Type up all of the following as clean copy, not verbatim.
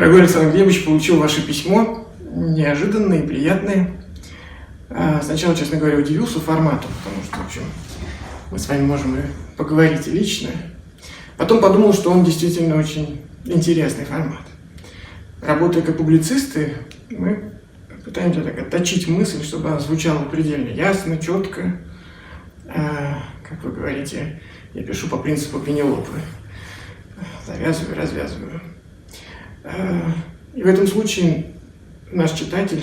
Дорогой Александр Глебович, получил ваше письмо, неожиданное и приятное. Сначала, честно говоря, удивился формату, потому что, в общем, мы с вами можем и поговорить и лично. Потом подумал, что он действительно очень интересный формат. Работая как публицисты, мы пытаемся так отточить мысль, чтобы она звучала предельно ясно, четко. Как вы говорите, я пишу по принципу Пенелопы. Завязываю, развязываю. И в этом случае наш читатель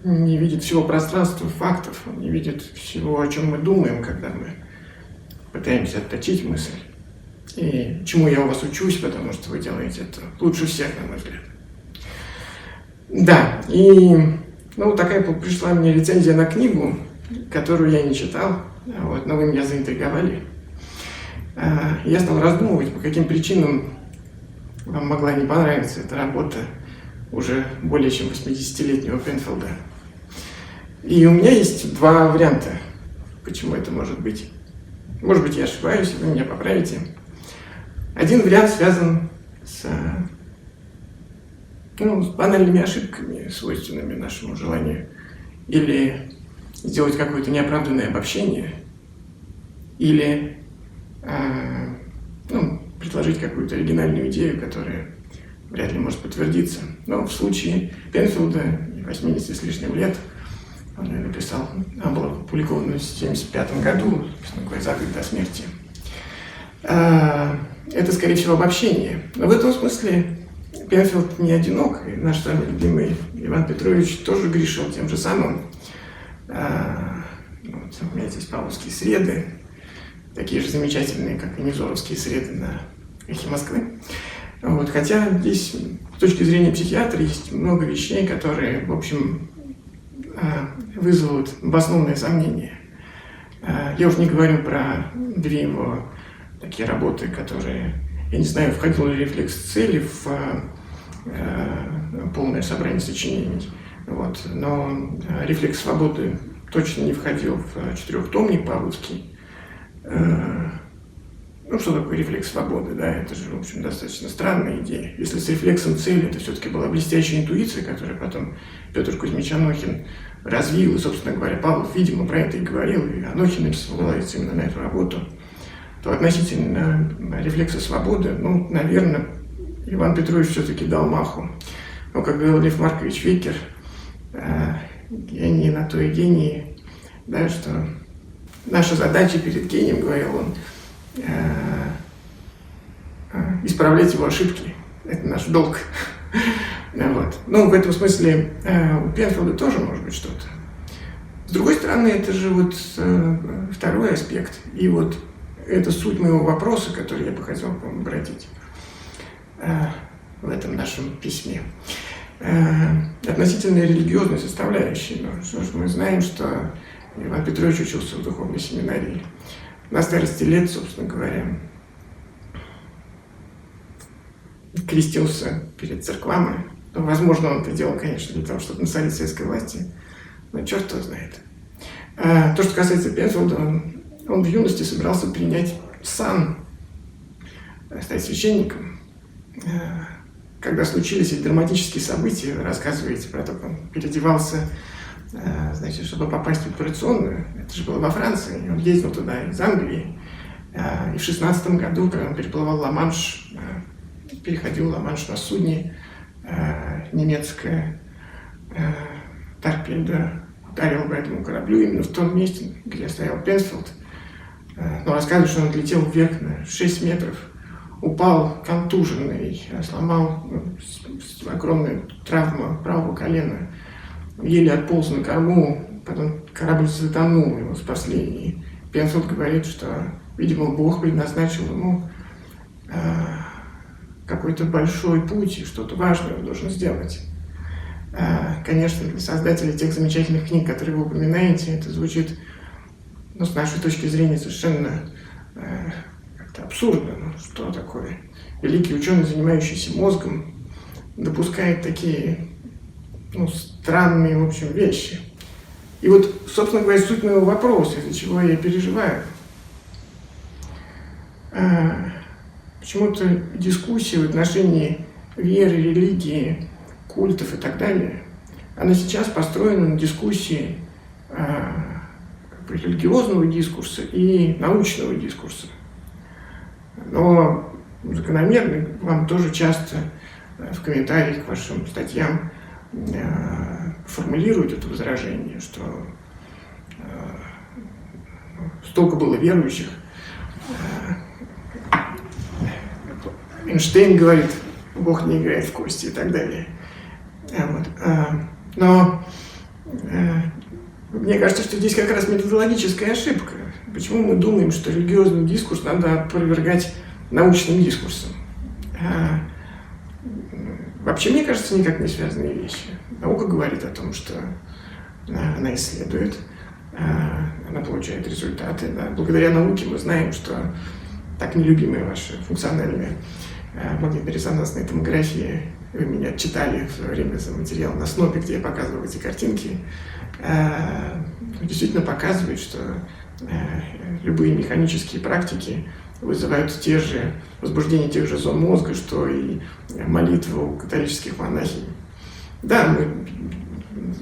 не видит всего пространства фактов, он не видит всего, о чем мы думаем, когда мы пытаемся отточить мысль. И чему я у вас учусь, потому что вы делаете это лучше всех, на мой взгляд. Да, и такая пришла мне рецензия на книгу, которую я не читал, но вы меня заинтриговали. Я стал раздумывать, по каким причинам вам могла не понравиться эта работа уже более чем 80-летнего Пенфилда. И у меня есть два варианта, почему это может быть. Может быть, я ошибаюсь, вы меня поправите. Один вариант связан с банальными ошибками, свойственными нашему желанию. Или сделать какое-то неоправданное обобщение, или предложить какую-то оригинальную идею, которая вряд ли может подтвердиться. Но в случае Пенфилда, 80 с лишним лет, он ее написал, она была опубликована в 1975 году, за год до смерти. Это, скорее всего, обобщение. Но в этом смысле Пенфилд не одинок, и наш самый любимый Иван Петрович тоже грешил тем же самым. У меня здесь павловские среды, такие же замечательные, как и невзоровские среды на эхе Москвы. Хотя здесь, с точки зрения психиатра, есть много вещей, которые, в общем, вызовут обоснованные сомнения. Я уж не говорю про две его такие работы, которые, я не знаю, входил ли «Рефлекс цели» в полное собрание сочинений. Но «Рефлекс свободы» точно не входил в четырехтомник павловский. Что такое рефлекс свободы? Да, это же, в общем, достаточно странная идея. Если с рефлексом цели это все-таки была блестящая интуиция, которую потом Петр Кузьмич Анохин развил, и, собственно говоря, Павлов, видимо, про это и говорил, и Анохин ссылается именно на эту работу, то относительно рефлекса свободы, наверное, Иван Петрович все-таки дал маху. Как говорил Лев Маркович Викер, гений на то и гений, да, что наша задача перед гением, говорил он, исправлять его ошибки. Это наш долг. В этом смысле у Пенфилда тоже может быть что-то. С другой стороны, это же второй аспект. И это суть моего вопроса, который я бы хотел к вам обратить в этом нашем письме. Относительно религиозной составляющей. Мы знаем, что Иван Петрович учился в духовной семинарии. На старости лет, собственно говоря, крестился перед церквами. Возможно, он это делал, конечно, для того, чтобы насолить советской власти, но черт его знает. То, что касается Пенфилда, он в юности собирался принять сан, стать священником. Когда случились эти драматические события, вы рассказываете про то, как он переодевался, чтобы попасть в операционную. Это же было во Франции. Он ездил туда из Англии. И в 16 году, когда он переплывал Ла-Манш, переходил Ла-Манш на судне, немецкая торпеда ударила по этому кораблю именно в том месте, где стоял Пенфилд. Но рассказывают, что он летел вверх на 6 метров, упал контуженный, сломал огромную травму правого колена, еле отполз на корму, потом корабль затонул, его спасли. И Пенфилд говорит, что, видимо, Бог предназначил ему какой-то большой путь, и что-то важное он должен сделать. Конечно, для создателей тех замечательных книг, которые вы упоминаете, это звучит, с нашей точки зрения, совершенно как-то абсурдно. Что такое? Великий ученый, занимающийся мозгом, допускает такие странные, в общем, вещи. И собственно говоря, суть моего вопроса, из-за чего я переживаю. Почему-то дискуссия в отношении веры, религии, культов и так далее, она сейчас построена на дискуссии религиозного дискурса и научного дискурса. Но закономерно вам тоже часто в комментариях к вашим статьям формулируют это возражение, что столько было верующих. Эйнштейн говорит, Бог не играет в кости и так далее. Вот. Но мне кажется, что здесь как раз методологическая ошибка. Почему мы думаем, что религиозный дискурс надо опровергать научным дискурсом? Вообще, мне кажется, никак не связанные вещи. Наука говорит о том, что она исследует, она получает результаты. Да. Благодаря науке мы знаем, что так нелюбимые ваши функциональные магнитно-резонансные томографии, вы меня читали в свое время за материал на СНОПе, где я показывал эти картинки, действительно показывает, что любые механические практики вызывают те же возбуждение тех же зон мозга, что и молитва у католических монахинь. Да,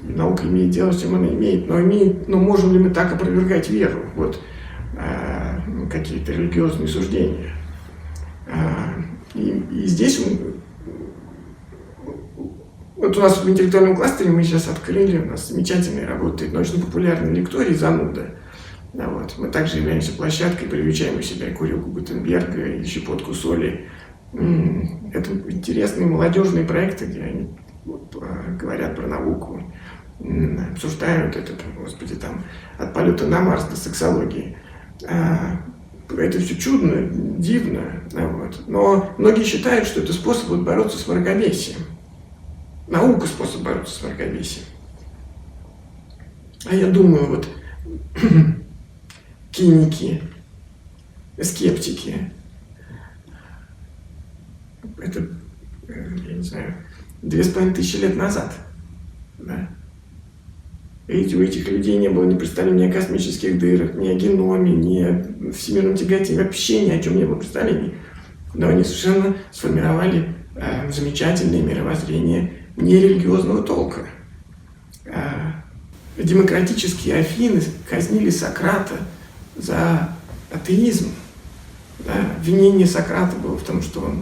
наука имеет дело, с чем она имеет, но можем ли мы так опровергать веру? Вот какие-то религиозные суждения. И здесь вот у нас в интеллектуальном кластере мы сейчас открыли, у нас замечательный работает научно-популярный лекторий «Зануда». Да, вот. Мы также являемся площадкой, привечаем у себя курилку Гутенберга и щепотку соли. Это интересные молодежные проекты, где они говорят про науку, обсуждают это, господи, там, от полета на Марс до сексологии. Это все чудно, дивно, да, вот. Но многие считают, что это способ бороться с мракобесием. Наука способ бороться с мракобесием. А я думаю, вот киники, скептики, это, я не знаю, 2500 лет назад, да. Ведь у этих людей не было ни представления о космических дырах, ни о геноме, ни о всемирном тяготении, вообще ни о чем не было представлений. Но они совершенно сформировали замечательное мировоззрение нерелигиозного толка. Демократические Афины казнили Сократа за атеизм. Да? Обвинение Сократа было в том, что он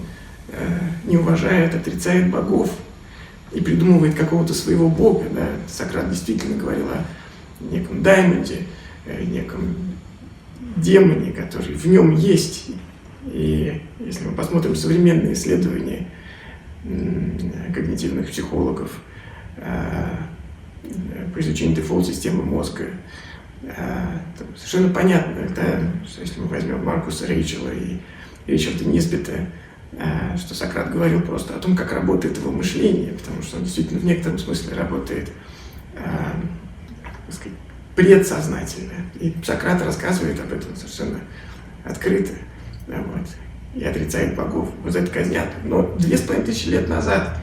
не уважает, отрицает богов и придумывает какого-то своего бога. Да? Сократ действительно говорил о неком даймонде, неком демоне, который в нем есть. И если мы посмотрим современные исследования когнитивных психологов по изучению дефолт-системы мозга, совершенно понятно, да, что если мы возьмем Маркуса Рейчела и Ричарда Нисбета, что Сократ говорил просто о том, как работает его мышление, потому что он действительно в некотором смысле работает, так сказать, предсознательно. И Сократ рассказывает об этом совершенно открыто, да, вот, и отрицает богов. Вот за это казнят. Но 2500 лет назад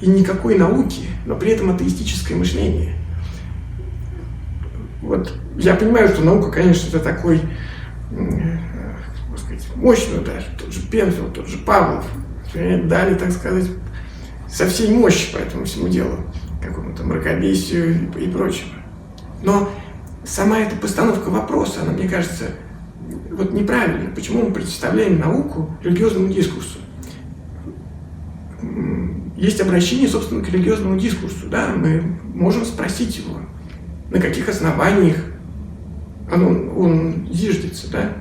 и никакой науки, но при этом атеистическое мышление. Вот я понимаю, что наука, конечно, это такой, так сказать, мощный удар. Тот же Пенфилд, тот же Павлов дали, так сказать, со всей мощи по этому всему делу, какому-то мракобесию и прочему. Но сама эта постановка вопроса, она, мне кажется, вот неправильно. Почему мы представляем науку религиозному дискурсу? Есть обращение, собственно, к религиозному дискурсу. Да? Мы можем спросить его, на каких основаниях он зиждется. Да?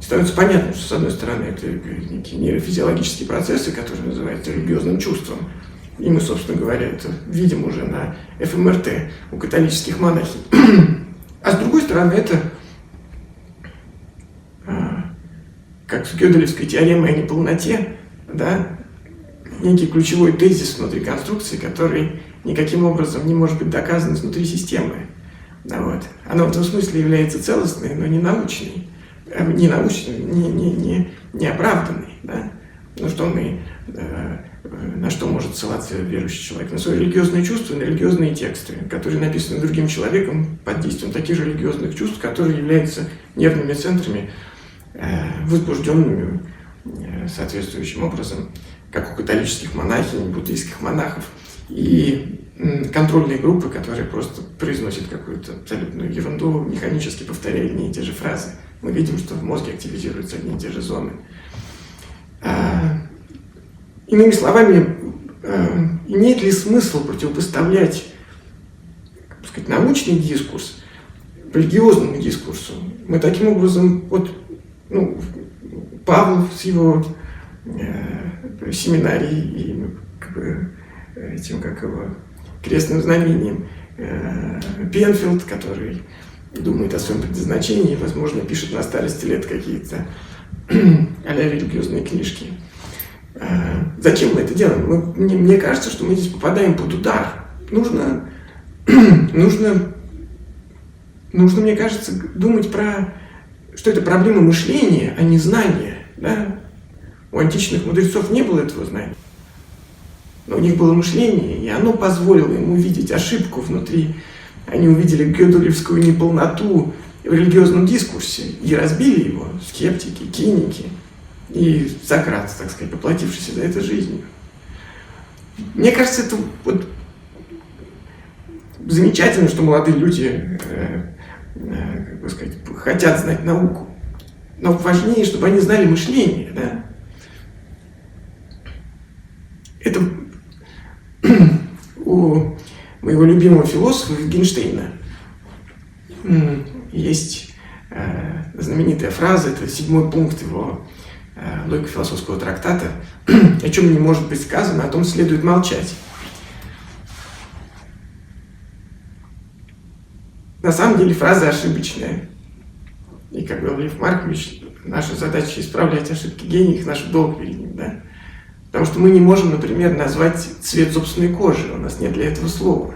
Становится понятно, что, с одной стороны, это некие нейрофизиологические процессы, которые называются религиозным чувством. И мы, собственно говоря, это видим уже на ФМРТ у католических монахинь. А с другой стороны, это как в Гёделевской теореме о неполноте, да, некий ключевой тезис внутри конструкции, который никаким образом не может быть доказан внутри системы. Да, вот. Она в этом смысле является целостной, но не научной, не оправданной. Да? Ну, что на что может ссылаться верующий человек? На свои религиозные чувства, на религиозные тексты, которые написаны другим человеком под действием таких же религиозных чувств, которые являются нервными центрами, возбужденными соответствующим образом, как у католических монахинь, буддийских монахов, и контрольные группы, которые просто произносят какую-то абсолютную ерунду, механически повторяя одни и те же фразы. Мы видим, что в мозге активизируются одни и те же зоны. Иными словами, имеет ли смысл противопоставлять, как сказать, научный дискурс религиозному дискурсу? Мы таким образом, Павлов с его семинарией и этим, крестным знамением, Пенфилд, который думает о своем предназначении, возможно, пишет на старости лет какие-то а-ля религиозные книжки. Зачем мы это делаем? Мне кажется, что мы здесь попадаем под удар. Нужно, мне кажется, думать что это проблема мышления, а не знания. Да? У античных мудрецов не было этого знания. Но у них было мышление, и оно позволило им увидеть ошибку внутри. Они увидели гёделевскую неполноту в религиозном дискурсе и разбили его, скептики, киники и Сократ, так сказать, поплатившийся за это жизнью. Мне кажется, это замечательно, что молодые люди хотят знать науку. Но важнее, чтобы они знали мышление. Да? Это у моего любимого философа Wittgensteina есть знаменитая фраза, это 7-й пункт его логико-философского трактата: о чем не может быть сказано, о том следует молчать. На самом деле фраза ошибочная. И, как говорил Лев Маркович, наша задача исправлять ошибки гениев, наш долг перед ним. Да? Потому что мы не можем, например, назвать цвет собственной кожи, у нас нет для этого слова.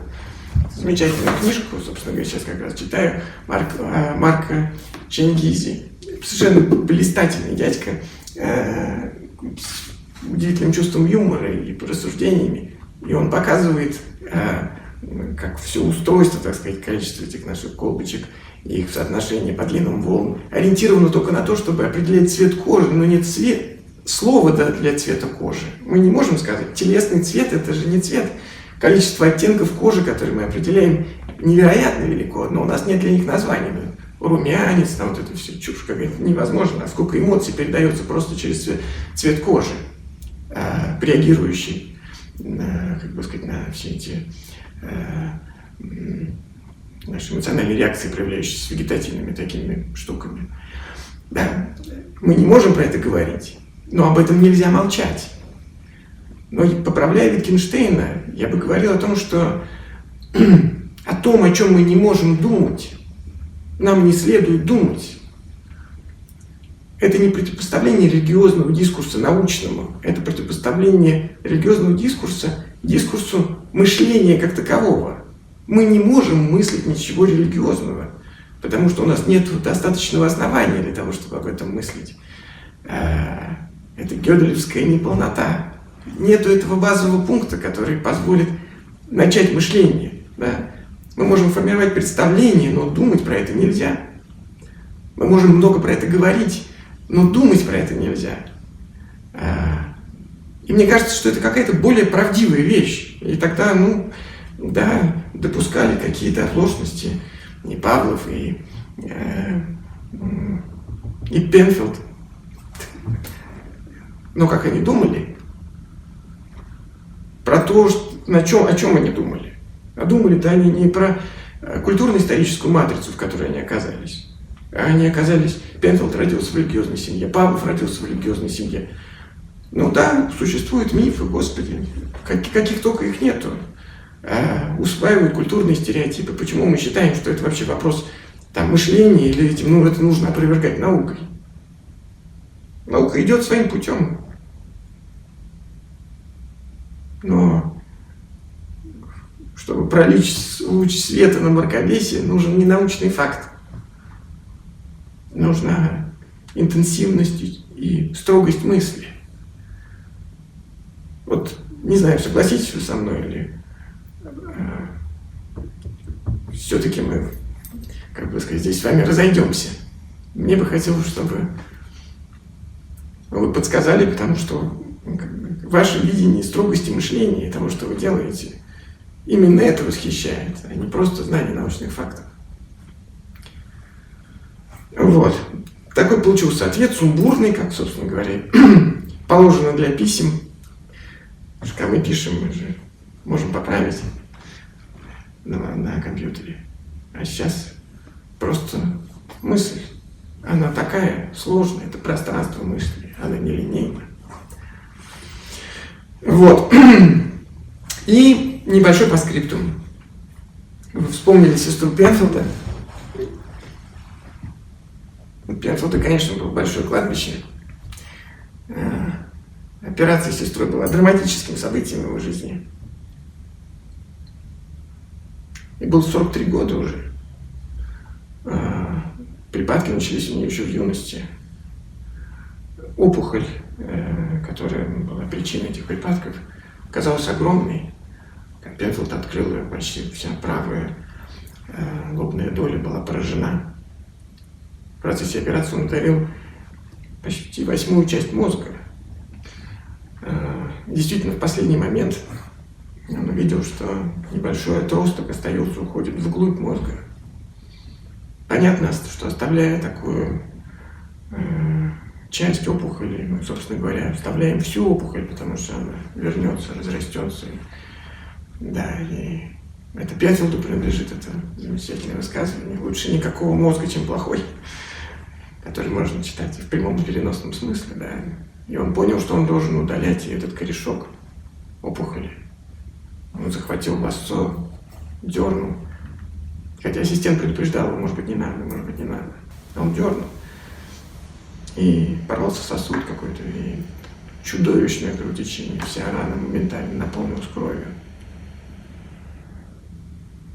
Замечательную книжку, собственно говоря, сейчас как раз читаю, Марка Чингизи. Совершенно блистательный дядька, с удивительным чувством юмора и рассуждениями. И он показывает, как все устройство, так сказать, количество этих наших колбочек и их соотношение по длинным волнам ориентировано только на то, чтобы определять цвет кожи, но нет слова для цвета кожи. Мы не можем сказать, телесный цвет — это же не цвет. Количество оттенков кожи, которые мы определяем, невероятно велико, но у нас нет для них названий. Румянец, там вот это все чушь какая-то, невозможно. А сколько эмоций передается просто через цвет кожи, реагирующий на все эти наши эмоциональные реакции, проявляющиеся вегетативными такими штуками. Да. Мы не можем про это говорить, но об этом нельзя молчать. Но, поправляя Wittgensteina, я бы говорил о том, что о том, о чем мы не можем думать, нам не следует думать. Это не противопоставление религиозного дискурса научному, это противопоставление религиозного дискурсу мышления как такового. Мы не можем мыслить ничего религиозного, потому что у нас нет достаточного основания для того, чтобы об этом мыслить. Это гёделевская неполнота. Нету этого базового пункта, который позволит начать мышление. Да? Мы можем формировать представление, но думать про это нельзя. Мы можем много про это говорить, но думать про это нельзя. И мне кажется, что это какая-то более правдивая вещь. И тогда, допускали какие-то оплошности и Павлов, и Пенфилд. Но как они думали? Про то, о чем они думали. А думали-то они не про культурно-историческую матрицу, в которой они оказались. Они оказались... Пенфилд родился в религиозной семье, Павлов родился в религиозной семье. Ну да, существуют мифы, господи, каких только их нету. Усваивают культурные стереотипы. Почему мы считаем, что это вообще вопрос мышления, или это нужно опровергать наукой? Наука идет своим путем. Но чтобы пролить луч света на мракобесие, нужен не научный факт. Нужна интенсивность и строгость мысли. Вот, не знаю, согласитесь вы со мной, или все-таки мы, здесь с вами разойдемся. Мне бы хотелось, чтобы вы подсказали, потому что ваше видение строгости мышления и того, что вы делаете, именно это восхищает, а не просто знание научных фактов. Вот. Такой получился ответ, сумбурный, как, собственно говоря, положено для писем. Когда мы пишем, мы же можем поправить на компьютере. А сейчас просто мысль. Она такая сложная, это пространство мысли, она нелинейна. Вот. И небольшой постскриптум. Вы вспомнили сестру Пенфилда. У Пенфилда, конечно, было большое кладбище. Операция с сестрой была драматическим событием в его жизни. И было 43 года уже. Припадки начались у нее еще в юности. Опухоль, которая была причиной этих припадков, оказалась огромной. Пенфилд открыл ее, почти вся правая лобная доля была поражена. В процессе операции он удалил почти 8-ю часть мозга. Действительно, в последний момент он увидел, что небольшой отросток остается, уходит вглубь мозга. Понятно, что оставляя такую часть опухоли, мы, собственно говоря, оставляем всю опухоль, потому что она вернется, разрастется. Да, и это Пенфилду принадлежит, это замечательное высказывание. Лучше никакого мозга, чем плохой, который можно читать в прямом и переносном смысле, да. И он понял, что он должен удалять этот корешок опухоли. Он захватил лассо, дернул. Хотя ассистент предупреждал его, может быть, не надо, может быть, не надо. Он дернул. И порвался сосуд какой-то, и чудовищное кровотечение. Вся рана моментально наполнилась кровью.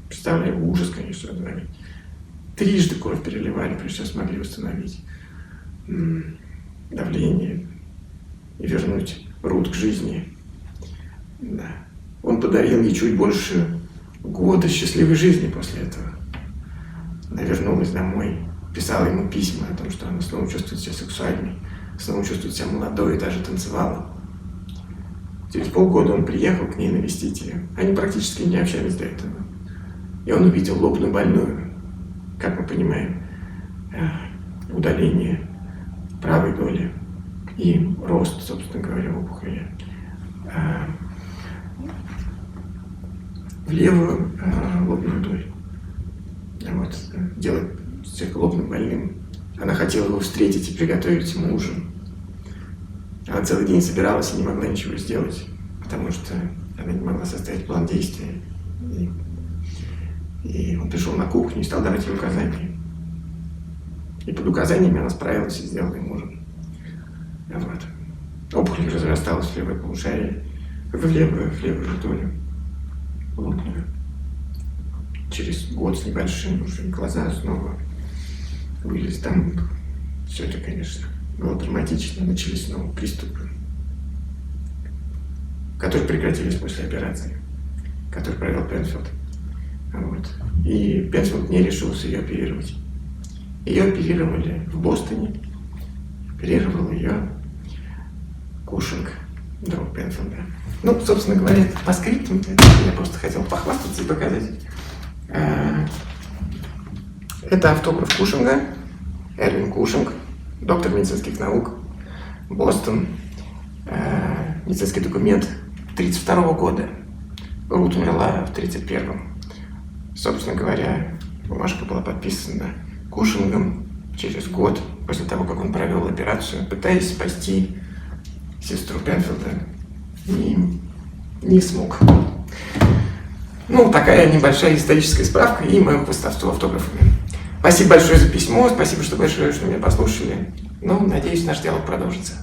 Представляю, ужас, конечно, это. Трижды кровь переливали, прежде чем смогли восстановить давление и вернуть Рут к жизни. Да. Он подарил ей чуть больше года счастливой жизни после этого. Она вернулась домой, писала ему письма о том, что она снова чувствует себя сексуальной, снова чувствует себя молодой и даже танцевала. Через полгода он приехал к ней навестить ее. Они практически не общались до этого. И он увидел лобную больную, как мы понимаем, удаление правой доли и рост, собственно говоря, опухоли в левую лобную долю. Вот, делать человека лобным больным. Она хотела его встретить и приготовить ему ужин. Она целый день собиралась и не могла ничего сделать, потому что она не могла составить план действий. И он пришел на кухню и стал давать ей указания. И под указаниями она справилась и сделала ему ужин. Вот. Опухоль разрасталась в левое полушарие, в левую же долю лобную. Через год с небольшим уже глаза снова вылез. Там все это, конечно, было драматично. Начались снова приступы, которые прекратились после операции, которую провел Пенфилд. Вот. И Пенфилд не решился ее оперировать. Ее оперировали в Бостоне. Оперировал ее Кушинг, друг Пенфилда. Ну, собственно говоря, по скриптам я просто хотел похвастаться и показать. Это автограф Кушинга, Эрвин Кушинг, доктор медицинских наук, Бостон, медицинский документ 1932 года. Рут умерла в 1931. Собственно говоря, бумажка была подписана Кушингом через год после того, как он провел операцию, пытаясь спасти сестру Пенфилда. Не смог. Ну, такая небольшая историческая справка и мое хвастовство автографами. Спасибо большое за письмо, спасибо большое, что меня послушали. Ну, надеюсь, наш диалог продолжится.